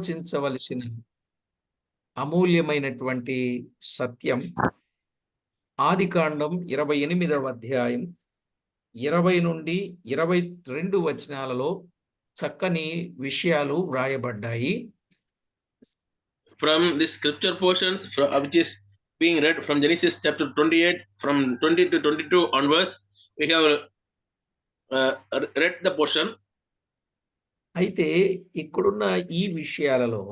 ఆలోచించవలసిన అమూల్యమైనటువంటి సత్యం ఆదికాండం 28వ అధ్యాయం 20 నుండి 22 వచనాలలో చక్కని విషయాలు వ్రాయబడ్డాయి. From the scripture portions which is being read from Genesis chapter 28 from 20 to 22 onwards, we have read the portion. అయితే ఇక్కడున్న ఈ విషయాలలో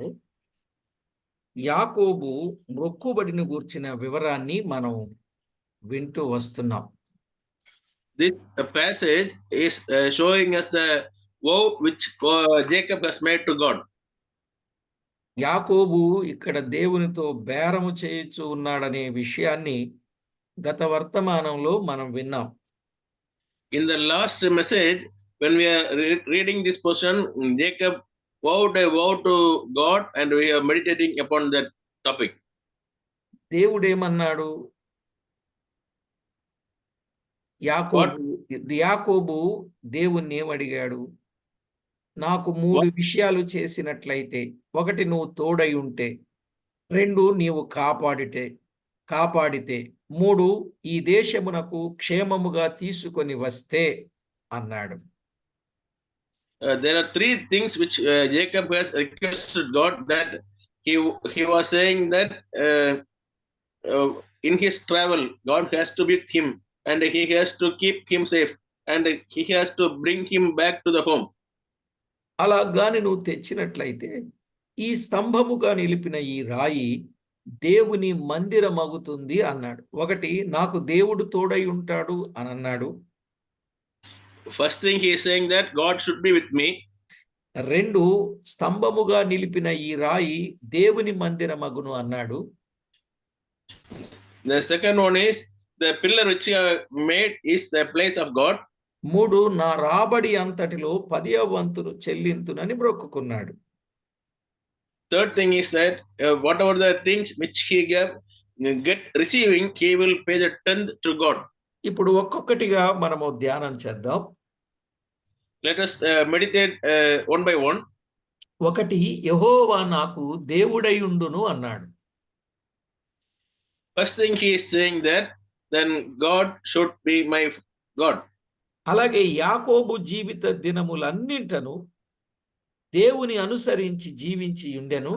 యాకోబు మొక్కుబడిని గూర్చిన వివరాన్ని మనం వింటూ వస్తున్నాం. This passage is showing us the vow which Jacob has made to God. యాకోబు ఇక్కడ దేవునితో బేరము చేయుచు ఉన్నాడనే విషయాన్ని గత వర్తమానంలో మనం విన్నాం. In the last message, when we are reading this portion, Jacob vowed a vow to God, and we are meditating upon that topic. దేవుడేమన్నాడు? యాకోబు దేవుణ్ణి ఏమడిగాడు? నాకు 3 విషయాలు చేసినట్లయితే, 1 నువ్వు తోడై ఉంటే, 2 నీవు కాపాడితే, 3 ఈ దేశమునకు క్షేమముగా తీసుకొని వస్తే అన్నాడు. There are 3 things which Jacob has requested God, that he was saying that in his travel God has to be with him, and he has to keep him safe, and he has to bring him back to the home. అలా గాని నువ్వు తెచ్చినట్లయితే ఈ స్తంభముగా నిలిపిన ఈ రాయి దేవుని మందిరమగుతుంది అన్నాడు. 1 నాకు దేవుడు తోడై ఉంటాడు అని అన్నాడు. First thing he is saying that God should be with me. 2 స్తంభముగా నిలిపిన ఈ రాయి దేవుని మందిరమగును అన్నాడు. The second one is the pillar which he made is the place of God. 3 నా రాబడి అంతటిలో 10వ వంతును చెల్లింతునని మొక్కుకున్నాడు. Third thing is that whatever the things which he receiving, he will pay the 10th to God. ఇప్పుడు ఒక్కొక్కటిగా మనము ధ్యానం చేద్దాం. Let us meditate one by one. 1 యెహోవా నాకు దేవుడై ఉండును అన్నాడు. First thing he is saying that then God should be my God. అలాగే యాకోబు జీవిత దినములన్నింటను దేవుని అనుసరించి జీవించి ఉండెను.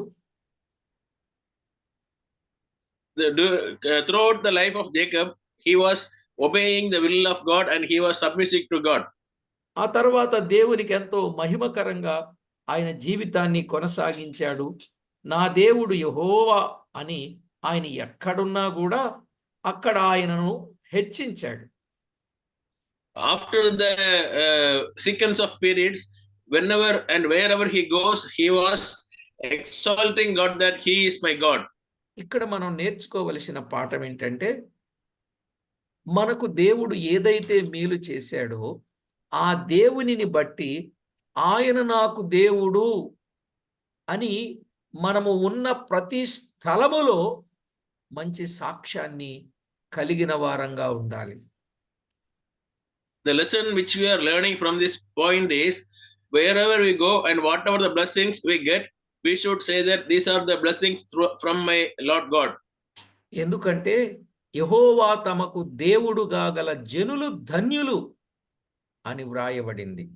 Throughout the life of Jacob, he was obeying the will of God, and he was submissive to God. ఆ తర్వాత దేవునికి ఎంతో మహిమకరంగా ఆయన జీవితాన్ని కొనసాగించాడు. నా దేవుడు యెహోవా అని ఆయన ఎక్కడున్నా కూడా అక్కడ ఆయనను హెచ్చించాడు. After the sequence of periods, whenever and wherever he goes, he was exalting God, that he is my God. ఇక్కడ మనం నేర్చుకోవలసిన పాఠం ఏంటంటే, మనకు దేవుడు ఏదైతే మేలు చేశాడో ఆ దేవునిని బట్టి ఆయన నాకు దేవుడు అని మనము ఉన్న ప్రతి స్థలములో మంచి సాక్ష్యాన్ని కలిగిన వారంగా ఉండాలి. The lesson which we are learning from this point is, wherever we go and whatever the blessings we get, we should say that these are the blessings from my Lord God. ఎందుకంటే యెహోవా తమకు దేవుడుగా గల జనులు ధన్యులు అని వ్రాయబడింది.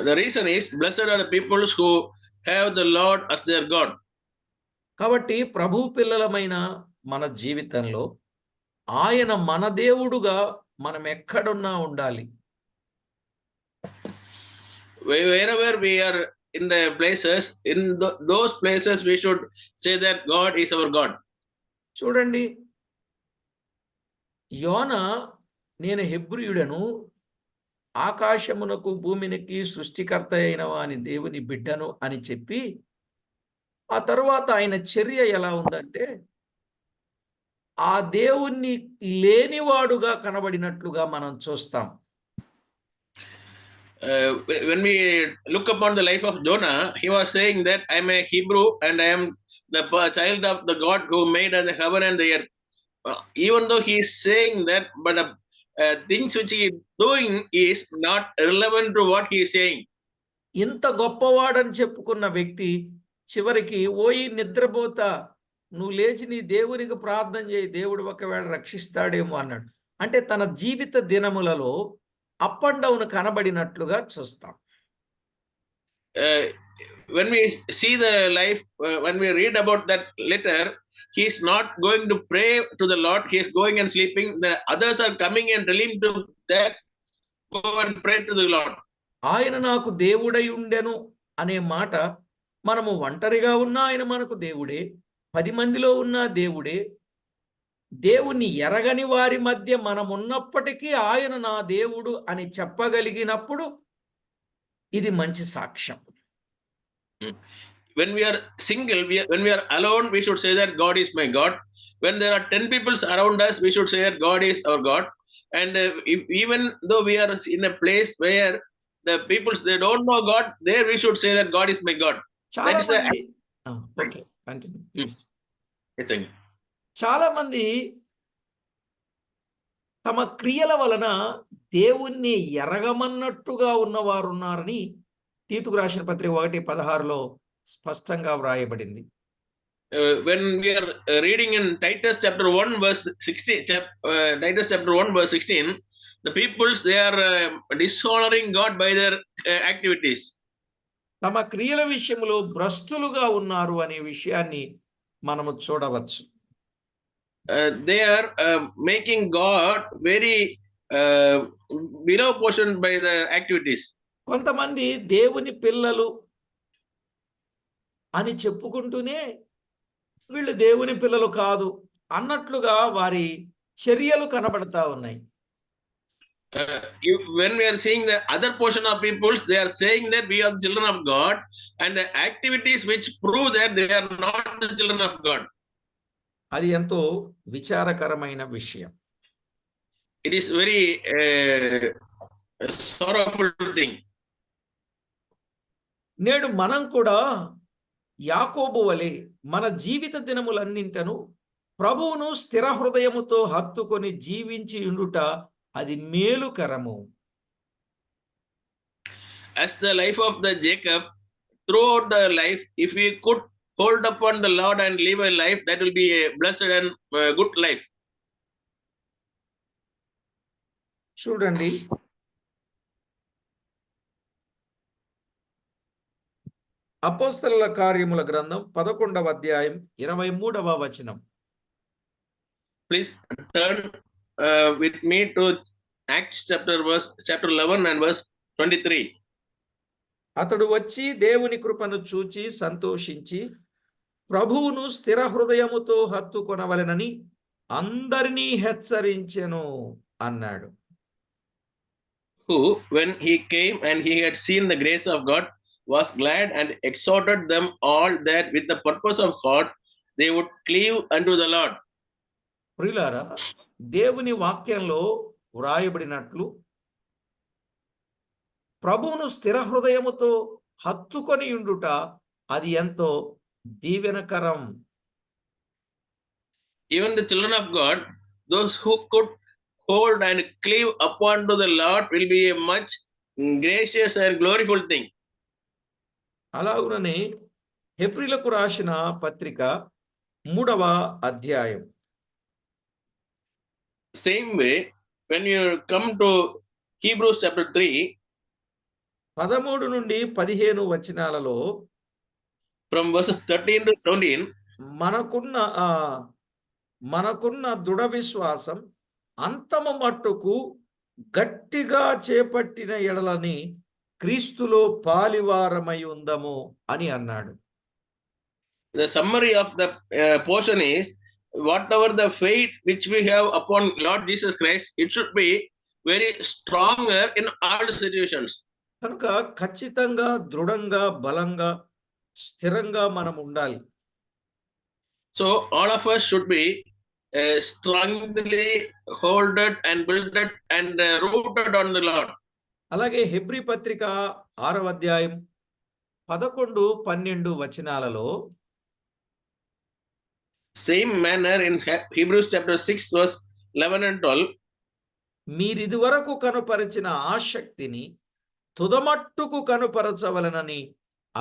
The reason is, blessed are the people who have the Lord as their God. కాబట్టి ప్రభు పిల్లలమైన మన జీవితంలో ఆయన మన దేవుడుగా మనం ఎక్కడున్నా ఉండాలి. Wherever we are in the places, in those places we should say that God is our God. చూడండి, యోనా నేను హెబ్రీయుడను, ఆకాశమునకు భూమినికి సృష్టికర్త అయిన వాని దేవుని బిడ్డను అని చెప్పి, ఆ తరువాత ఆయన చర్య ఎలా ఉందంటే ఆ దేవుణ్ణి లేనివాడుగా కనబడినట్లుగా మనం చూస్తాం. When we look upon the life of Jonah, he was saying that I am a Hebrew and I am the child of the God who made the heaven and the earth. Even though he is saying that, but things which he is doing is not relevant to what he is saying. ఇంత గొప్పవాడని చెప్పుకున్న వ్యక్తి చివరికి ఓయి నిద్రపోతా, నువ్వు లేచి నీ దేవునికి ప్రార్థన చేయి, దేవుడు ఒకవేళ రక్షిస్తాడేమో అన్నాడు. అంటే తన జీవిత దినములలో అప్ అండ్ డౌన్ కనబడినట్లుగా చూస్తాం. When we see the life, when we read about that letter, he is not going to pray to the Lord. He is going and sleeping. The others are coming and telling to that, go and pray to the Lord. ఆయన నాకు దేవుడై ఉండెను అనే మాట, మనము ఒంటరిగా ఉన్నా ఆయన మనకు దేవుడే, 10 మందిలో ఉన్నా దేవుడే. దేవుణ్ణి ఎరగని వారి మధ్య మనమున్నప్పటికీ ఆయన నా దేవుడు అని చెప్పగలిగినప్పుడు ఇది మంచి సాక్ష్యం. When we are single, when we are alone, we should say that God is my God. When there are 10 people around us, we should say that God is our God. And even though we are in a place where the people, they don't know God, there we should say that God is my God. చాలా That is the మంది okay continue please. thing. చాలా మంది తమ క్రియల వలన దేవుణ్ణి ఎరగమన్నట్టుగా ఉన్నవారు ఉన్నారని తీతుకు రాసిన పత్రిక 1:16లో స్పష్టంగా వ్రాయబడింది. When we are reading in Titus chapter 1 verse 16, Titus chapter 1 verse 16, the peoples, they are dishonoring God by their activities. తమ క్రియల విషయంలో భ్రష్టులుగా ఉన్నారు అనే విషయాన్ని మనము చూడవచ్చు. They are making God very below portion by the activities. కొంతమంది దేవుని పిల్లలు అని చెప్పుకుంటూనే వీళ్ళు దేవుని పిల్లలు కాదు అన్నట్లుగా వారి చర్యలు కనబడతా ఉన్నాయి. When we are seeing the other portion of peoples, they are saying that we are children of God, and the activities which prove that they are not the children of God. అది ఎంతో విచారకరమైన విషయం. It is very sorrowful thing. నేడు మనం కూడా యాకోబు వలె మన జీవిత దినములన్నింటను ప్రభువును స్థిర హృదయముతో హత్తుకొని జీవించి ఉండుట అది మేలుకరము. As the life of the Jacob, throughout the life, if we could hold upon the Lord and live a life, that will be a blessed and good life. చూడండి, అపోస్తలుల కార్యముల గ్రంథం 11వ అధ్యాయం 23వ వచనం. Please turn with me to Acts chapter 11 and verse 23. అతడు వచ్చి దేవుని కృపను చూచి సంతోషించి ప్రభువును స్థిర హృదయముతో హత్తుకొనవలెనని అందరినీ హెచ్చరించెను అన్నాడు. Who, when he came and he had seen the grace of God, was glad and exhorted them all that with the purpose of God they would cleave unto the Lord. ప్రియులారా, దేవుని వాక్యంలో వ్రాయబడినట్లు ప్రభువును స్థిర హృదయముతో హత్తుకొని ఉండుట అది ఎంతో దీవెనకరం. Even the children of God, those who could hold and cleave upon to the Lord, will be a much gracious and gloriful thing. అలాగుననే హెబ్రీలకు రాసిన పత్రిక 3వ అధ్యాయం. Same way, when you come to Hebrews chapter 3, 13 నుండి 15 వచనాలలో from verses 13 to 17, మనకున్న దృఢ విశ్వాసం అంతము మట్టుకు గట్టిగా చేపట్టిన ఎడలని క్రీస్తులో పాలివారమై ఉందము అని అన్నాడు. the summary of the portion is, whatever the faith which we have upon Lord Jesus Christ, it should be very stronger in all situations. కనుక ఖచ్చితంగా దృఢంగా బలంగా స్థిరంగా మనం ఉండాలి. So all of us should be strongly holded and builded and rooted on the Lord. అలాగే Hebrew పత్రిక 6వ అధ్యాయం 11, 12 వచనాలలో Same manner in Hebrews chapter 6 verse 11 and 12. మీరిదివరకు కనుపరిచిన ఆసక్తిని తుదమట్టుకు కనుపరచవలనని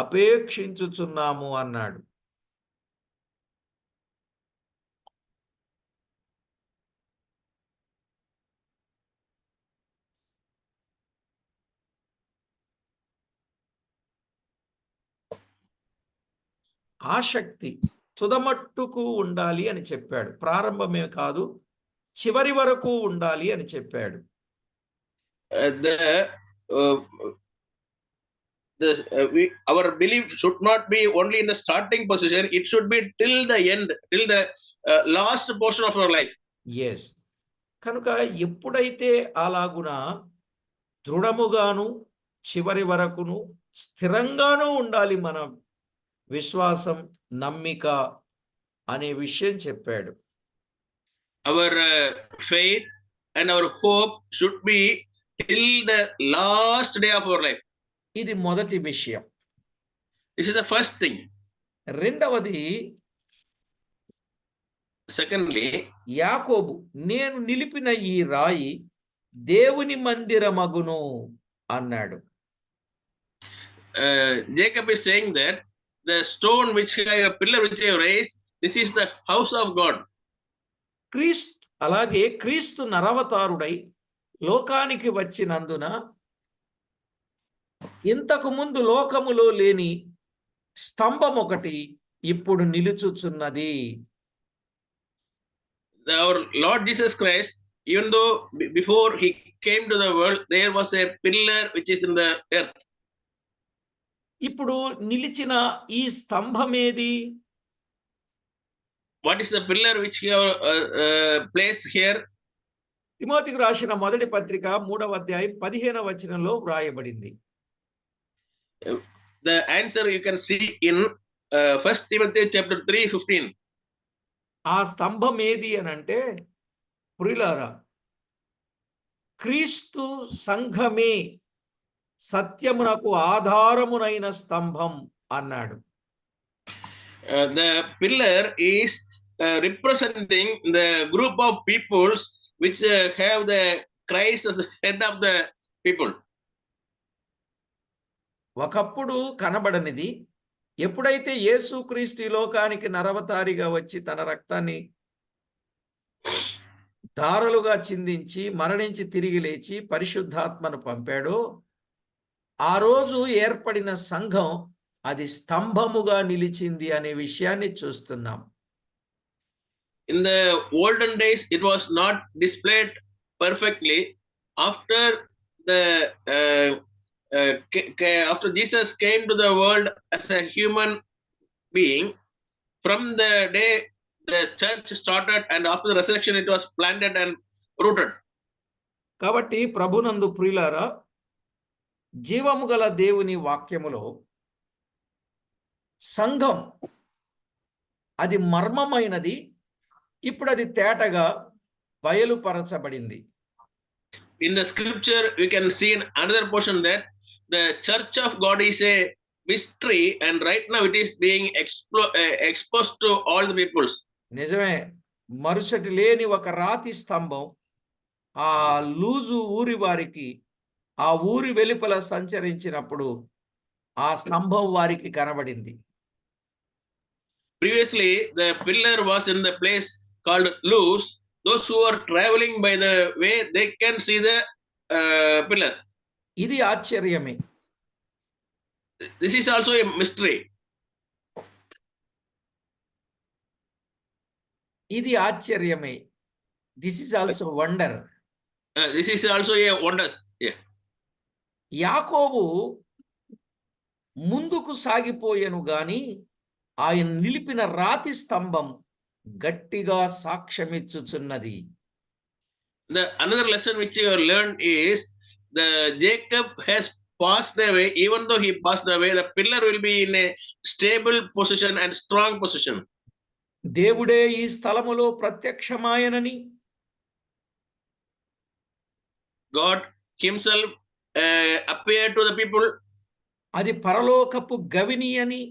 అపేక్షించుచున్నాము అన్నాడు. ఆసక్తి తుదమట్టుకు ఉండాలి అని చెప్పాడు. ప్రారంభమే కాదు, చివరి వరకు ఉండాలి అని చెప్పాడు. Our belief should not be only in the starting position, it should be till the end, till the last portion of our life. Yes. కనుక ఎప్పుడైతే అలాగున దృఢముగాను చివరి వరకును స్థిరంగాను ఉండాలి మన విశ్వాసం, నమ్మిక అనే విషయం చెప్పాడు. Our faith and our hope should be till the last day of our life. ఇది మొదటి విషయం. This is the first thing. రెండవది, Secondly, యాకోబు నేను నిలిపిన ఈ రాయి దేవుని మందిరమగును అన్నాడు. Jacob is saying that the stone which I have, pillar which I have raised, this is the house of God. అలాగే క్రీస్తు నరవతారుడై లోకానికి వచ్చినందున ఇంతకు ముందు లోకములో లేని స్తంభం ఒకటి ఇప్పుడు నిలుచుచున్నది. Our Lord Jesus Christ, even though before he came to the world, there was a pillar which is in the earth. ఇప్పుడు నిలిచిన ఈ స్తంభమేది? What is the pillar which you have placed here? తిమోతికి రాసిన మొదటి పత్రిక 3వ అధ్యాయం 15వ వచనంలో వ్రాయబడింది. The answer you can see in 1 Timothy chapter 3:15. ఆ స్తంభం ఏది అనంటే, ప్రియులారా, క్రీస్తు సంఘమే సత్యమునకు ఆధారమునైన స్తంభం అన్నాడు. The pillar is representing the group of peoples which have the Christ as the head of the people. ఒకప్పుడు కనబడనిది ఎప్పుడైతే యేసుక్రీస్తు ఈ లోకానికి నరవతారిగా వచ్చి తన రక్తాన్ని ధారలుగా చిందించి మరణించి తిరిగి లేచి పరిశుద్ధాత్మను పంపాడో, ఆ రోజు ఏర్పడిన సంఘం అది స్తంభముగా నిలిచింది అనే విషయాన్ని చూస్తున్నాం. In the olden days, it was not displayed perfectly. After after Jesus came to the world as a human being, from the day the church started and after the resurrection, it was planted and rooted. కాబట్టి ప్రభునందు ప్రియులారా, జీవము గల దేవుని వాక్యములో సంఘం అది మర్మమైనది, ఇప్పుడు అది తేటగా బయలుపరచబడింది. In the scripture, we can see in another portion that the church of God is a mystery, and right now it is being exposed to all the peoples. నిజమే. మరుసటి లేని ఒక రాతి స్తంభం ఆ లూజు ఊరి వారికి ఆ ఊరి వెలుపల సంచరించినప్పుడు ఆ స్తంభం వారికి కనబడింది. Previously, the pillar was in the place called Luz. Those who are traveling by the way, they can see the pillar. ఇది ఆశ్చర్యమే. This is also a mystery. ఇది ఆశ్చర్యమే. This is also wonder. This is also a wonder. Yeah. యాకోబు ముందుకు సాగిపోయెను గాని ఆయన నిలిపిన రాతి స్తంభం గట్టిగా సాక్ష్యమిచ్చుచున్నది. Another lesson which you have learned is the Jacob has passed away. Even though he passed away, the pillar will be in a stable position and strong position. దేవుడే ఈ స్థలములో ప్రత్యక్షమాయనని, God himself appeared to the people, అది పరలోకపు గవిని అని,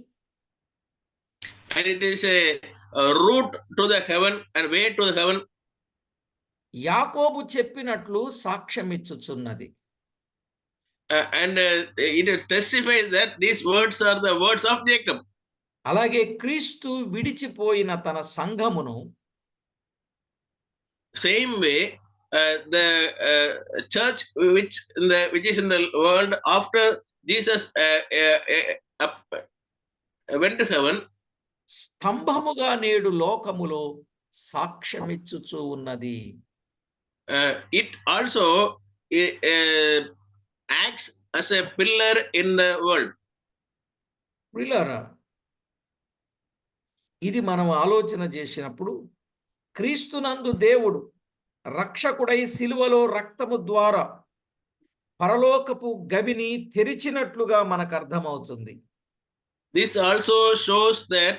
and it is a route to the heaven and way to the heaven. యాకోబు చెప్పినట్లు సాక్ష్యమిచ్చుచున్నది. and it testifies that these words are the words of Jacob. అలాగే క్రీస్తు విడిచిపోయిన తన సంఘమును Same way, the church which is in the world after Jesus went to heaven, స్తంభముగా నేడు లోకములో సాక్ష్యమిచ్చుచూ ఉన్నది. it also acts as a pillar in the world. ప్రియులారా, ఇది మనం ఆలోచన చేసినప్పుడు క్రీస్తునందు దేవుడు రక్షకుడై సిలువలో రక్తము ద్వారా పరలోకపు గవిని తెరిచినట్లుగా మనకు అర్థమవుతుంది. This also shows that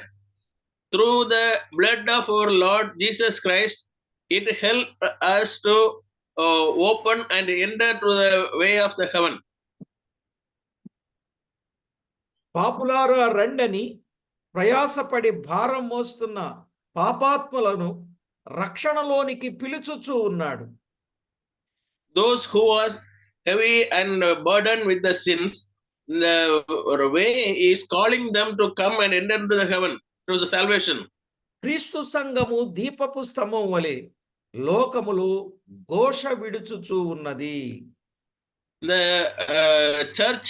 through the blood of our Lord Jesus Christ, it helped us to open and enter to the way of the heaven. పాపులారా రండని ప్రయాసపడి భారం మోస్తున్న పాపాత్ములను రక్షణలోనికి పిలుచుచూ ఉన్నాడు. Those who was heavy and burdened with the sins, the way is calling them to come and enter into the heaven, to the salvation. క్రీస్తు సంఘము దీపపు స్తంభం వలె లోకములో ఘోష విడుచుచూ ఉన్నది. The church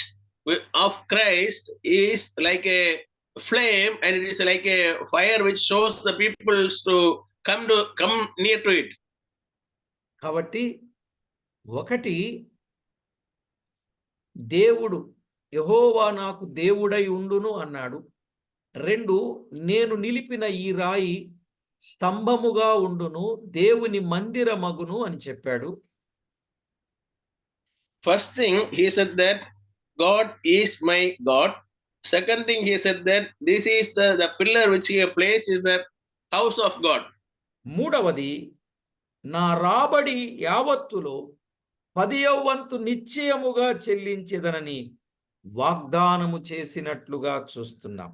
of Christ is like a flame, and it is like a fire which shows the people to come near to it. కాబట్టి ఒకటి, దేవుడు యెహోవా నాకు దేవుడై ఉండును అన్నాడు. 2, నేను నిలిపిన ఈ రాయి స్తంభముగా ఉండును, దేవుని మందిరమగును అని చెప్పాడు. First thing he said that God is my God. Second thing he said that this is the pillar which he placed is the house of God. మూడవది, నా రాబడి యావత్తులో 10వ వంతు నిశ్చయముగా చెల్లించెదనని వాగ్దానము చేసినట్లుగా చూస్తున్నాం.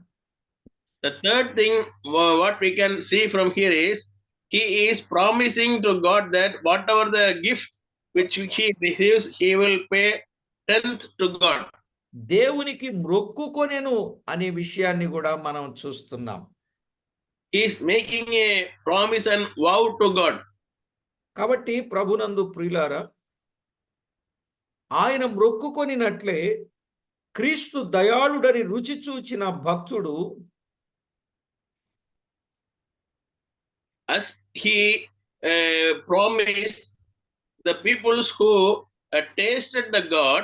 The third thing what we can see from here is he is promising to God that whatever the gift which he receives, he will pay 10th to God. దేవునికి మ్రొక్కుకొనెను అనే విషయాన్ని కూడా మనం చూస్తున్నాం. He is making a promise and vow to God. కాబట్టి ప్రభునందు ప్రియులారా, ఆయన మ్రొక్కుకొనినట్లే క్రీస్తు దయాళుడని రుచి చూచిన భక్తుడు as he promised the peoples who tasted the God,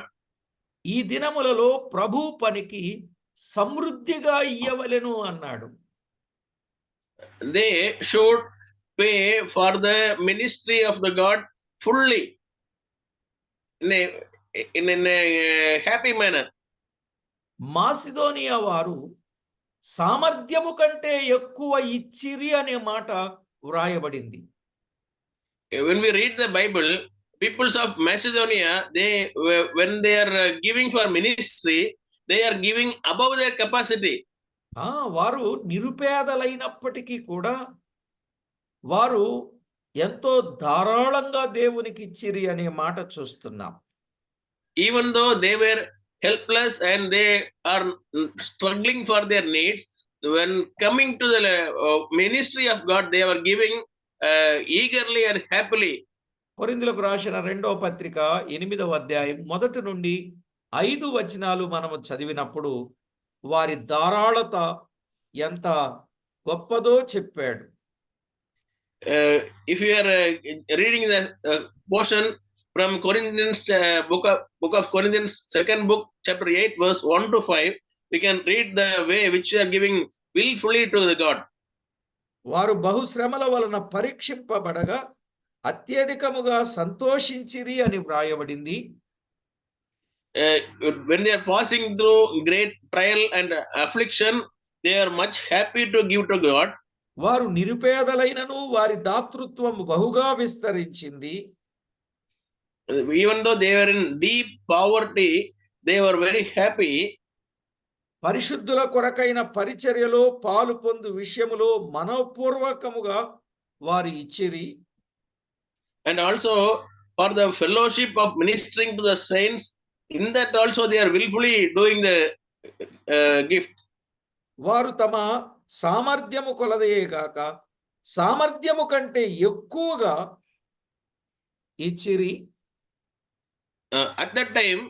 ఈ దినములలో ప్రభు పనికి సమృద్ధిగా ఇయ్యవలెను అన్నాడు. they should pay for the ministry of the God fully in a happy manner. Macedonia వారు సామర్థ్యము కంటే ఎక్కువ ఇచ్చిరి అనే మాట వ్రాయబడింది. When we read the Bible, peoples of Macedonia, when they are giving for ministry, they are giving above their capacity. వారు నిరుపేదలైనప్పటికీ కూడా వారు ఎంతో ధారాళంగా దేవునికి ఇచ్చిరి అనే మాట చూస్తున్నాం. Even though they were helpless and they are struggling for their needs, when coming to the ministry of God, they were giving eagerly and happily. కొరింథీయులకు రాసిన 2వ పత్రిక 8వ అధ్యాయం 1 నుండి 5 వచనాలు మనము చదివినప్పుడు వారి ధారాళత ఎంత గొప్పదో చెప్పాడు. If you are reading the portion from Corinthians, book of Corinthians, 2nd book, chapter 8, verse 1 to 5, we can read the way which you are giving willfully to the God. వారు బహుశ్రమల వలన పరీక్షింపబడగా అత్యధికముగా సంతోషించిరి అని వ్రాయబడింది. When they are passing through great trial and affliction, they are much happy to give to God. వారు నిరుపేదలైనను వారి దాతృత్వం బహుగా విస్తరించింది. Even though they were in deep poverty, they were very happy. పరిశుద్ధుల కొరకైన పరిచర్యలో పాలు పొందు విషయములో మనఃపూర్వకముగా వారు ఇచ్చిరి. And also for the fellowship of ministering to the saints, in that also they are willfully doing the gift. వారు తమ సామర్థ్యము కొలదయే గాక సామర్థ్యము కంటే ఎక్కువగా ఇచ్చిరి. At that time,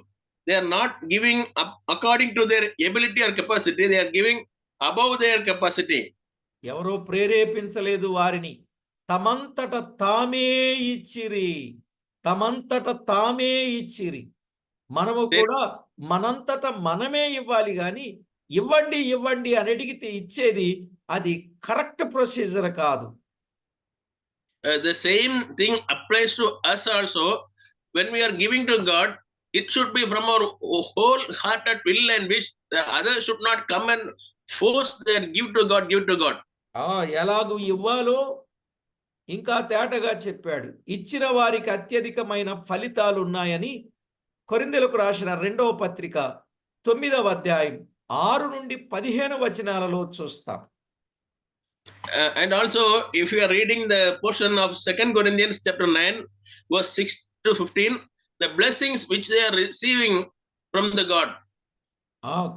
they are not giving up according to their ability or capacity. They are giving above their capacity. ఎవరో ప్రేరేపించలేదు వారిని, తమంతట తామే ఇచ్చిరి. తమంతట తామే ఇచ్చిరి. మనము కూడా మనంతట మనమే ఇవ్వాలి కానీ ఇవ్వండి ఇవ్వండి అని అడిగితే ఇచ్చేది అది కరెక్ట్ ప్రొసీజర్ కాదు. The same thing applies to us also. When we are giving to God, it should be from our whole-hearted will and wish. The others should not come and force their give to God, give to God. ఎలాగూ ఇవ్వాలో ఇంకా తేటగా చెప్పాడు. ఇచ్చిన వారికి అత్యధికమైన ఫలితాలు ఉన్నాయని కొరింథీయులకు రాసిన 2వ పత్రిక 9వ అధ్యాయం 6 నుండి 15 వచనాలలో చూస్తాం. And also, if you are reading the portion of 2 Corinthians chapter 9, verse 6 to 15, the blessings which they are receiving from the God.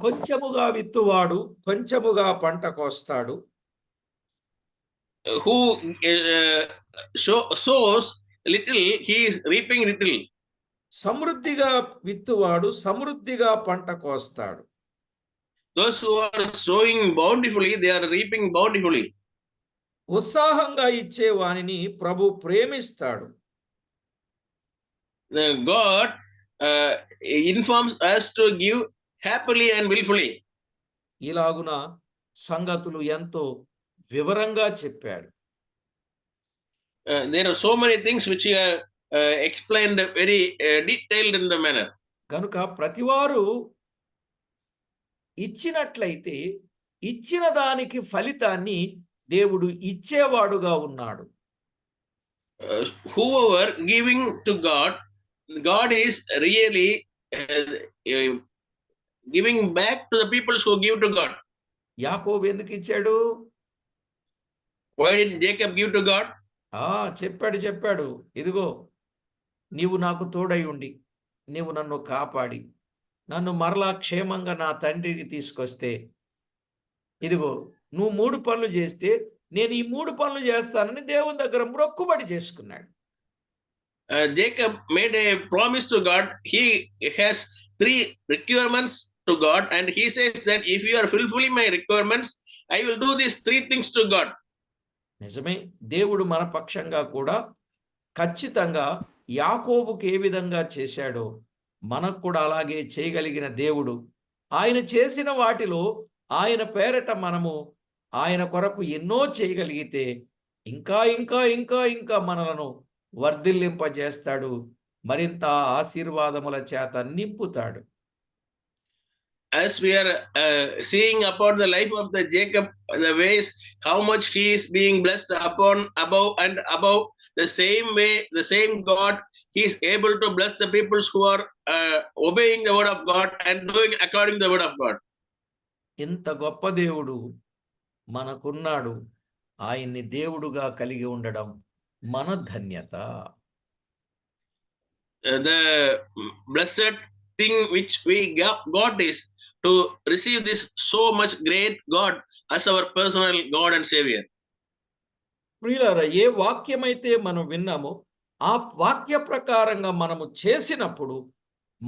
కొంచెముగా విత్తువాడు కొంచెముగా పంట కోస్తాడు. Who sows little, he is reaping little. సమృద్ధిగా విత్తువాడు సమృద్ధిగా పంట కోస్తాడు. Those who are sowing bountifully, they are reaping bountifully. ఉత్సాహంగా ఇచ్చే వానిని ప్రభు ప్రేమిస్తాడు. God informs us to give happily and willfully. ఇలాగున సంగతులు ఎంతో వివరంగా చెప్పాడు. There are so many things which are explained very detailed in the manner. కనుక ప్రతివారు ఇచ్చినట్లయితే ఇచ్చిన దానికి ఫలితాన్ని దేవుడు ఇచ్చేవాడుగా ఉన్నాడు. Whoever giving to God, God is really giving back to the people who give to God. యాకోబు ఎందుకు ఇచ్చాడు? Why did Jacob give to God? చెప్పాడు ఇదిగో నీవు నాకు తోడై ఉండి నీవు నన్ను కాపాడి నన్ను మరలా క్షేమంగా నా తండ్రికి తీసుకొస్తే ఇదిగో నువ్వు 3 పనులు చేస్తే నేను ఈ 3 పనులు చేస్తానని దేవుని దగ్గర మొక్కుబడి చేసుకున్నాడు. Jacob made a promise to God. He has 3 requirements to God, and he says that if you are fulfilling my requirements, I will do these 3 things to God. నిజమే, దేవుడు మన పక్షంగా కూడా ఖచ్చితంగా యాకోబుకు ఏ విధంగా చేశాడో మనకు కూడా అలాగే చేయగలిగిన దేవుడు. ఆయన చేసిన వాటిలో ఆయన పేరట మనము ఆయన కొరకు ఎన్నో చేయగలిగితే ఇంకా ఇంకా ఇంకా ఇంకా మనలను వర్ధిల్లింపజేస్తాడు, మరింత ఆశీర్వాదముల చేత నింపుతాడు. As we are seeing about the life of the Jacob, the ways how much he is being blessed upon, above and above, the same way, the same God, he is able to bless the people who are obeying the word of God and doing according to the word of God. ఇంత గొప్ప దేవుడు మనకున్నాడు. ఆయన్ని దేవుడుగా కలిగి ఉండడం మన ధన్యత. The blessed thing which we got is to receive this so much great God as our personal God and Savior. ప్రియులారా, ఏ వాక్యమైతే మనం విన్నామో ఆ వాక్య ప్రకారంగా మనము చేసినప్పుడు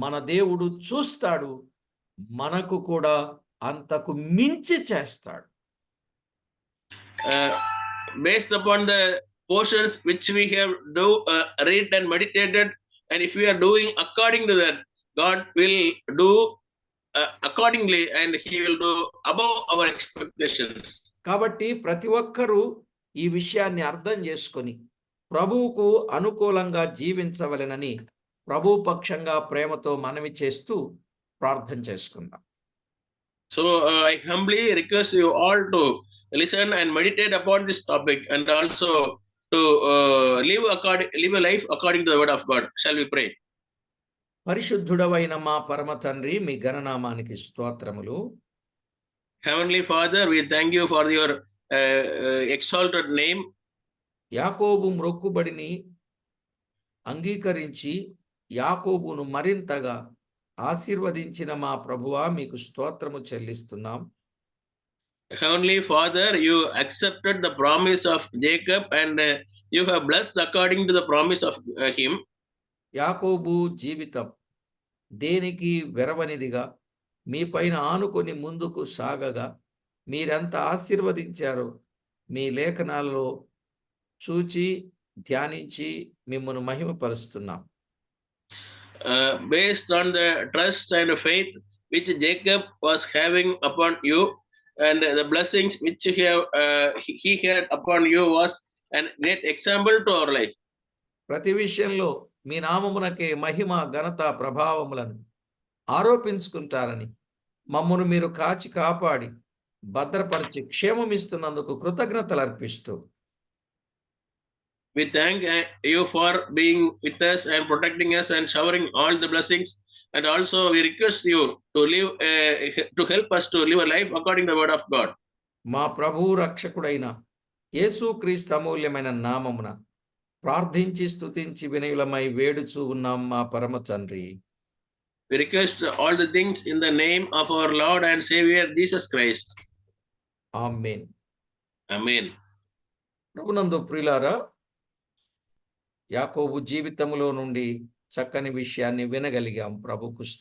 మన దేవుడు చూస్తాడు, మనకు కూడా అంతకు మించి చేస్తాడు. Based upon the portions which we have read and meditated, and if we are doing according to that, God will do accordingly, and he will do above our expectations. కాబట్టి ప్రతి ఒక్కరూ ఈ విషయాన్ని అర్థం చేసుకొని ప్రభువుకు అనుకూలంగా జీవించవలెనని ప్రభు పక్షంగా ప్రేమతో మనవి చేస్తూ ప్రార్థన చేసుకుందాం. So I humbly request you all to listen and meditate upon this topic, and also to live a life according to the word of God. Shall we pray? పరిశుద్ధుడవైన మా పరమ తండ్రి, మీ ఘననామానికి స్తోత్రములు. Heavenly Father, we thank you for your exalted name. యాకోబు మొక్కుబడిని అంగీకరించి యాకోబును మరింతగా ఆశీర్వదించిన మా ప్రభువా మీకు స్తోత్రము చెల్లిస్తున్నాం. Heavenly Father, you accepted the promise of Jacob and you have blessed according to the promise of him. యాకోబు జీవితం దేనికి వెరవనిదిగా మీ పైన ఆనుకొని ముందుకు సాగగా మీరెంత ఆశీర్వదించారో మీ లేఖనాలలో చూచి ధ్యానించి మిమ్మల్ని మహిమపరుస్తున్నాం. Based on the trust and faith which Jacob was having upon you, and the blessings which he had upon you was a great example to our life. ప్రతి విషయంలో మీ నామమునకే మహిమ ఘనత ప్రభావములను ఆరోపించుకుంటారని మమ్మను మీరు కాచి కాపాడి భద్రపరిచి క్షేమమిస్తున్నందుకు కృతజ్ఞతలు అర్పిస్తూ We thank you for being with us and protecting us and showering all the blessings. And also we request you to live, to help us to live a life according to the word of God. మా ప్రభువు రక్షకుడైన యేసుక్రీస్తు అమూల్యమైన నామమున ప్రార్థించి స్తుతించి వినయులమై వేడుచూ ఉన్నాం మా పరమ తండ్రి. We request all the things in the name of our Lord and Savior Jesus Christ. Amen. Amen. ప్రభునందు ప్రియులారా, యాకోబు జీవితంలో నుండి చక్కని విషయాన్ని వినగలిగాం. ప్రభుకు స్తోత్రం.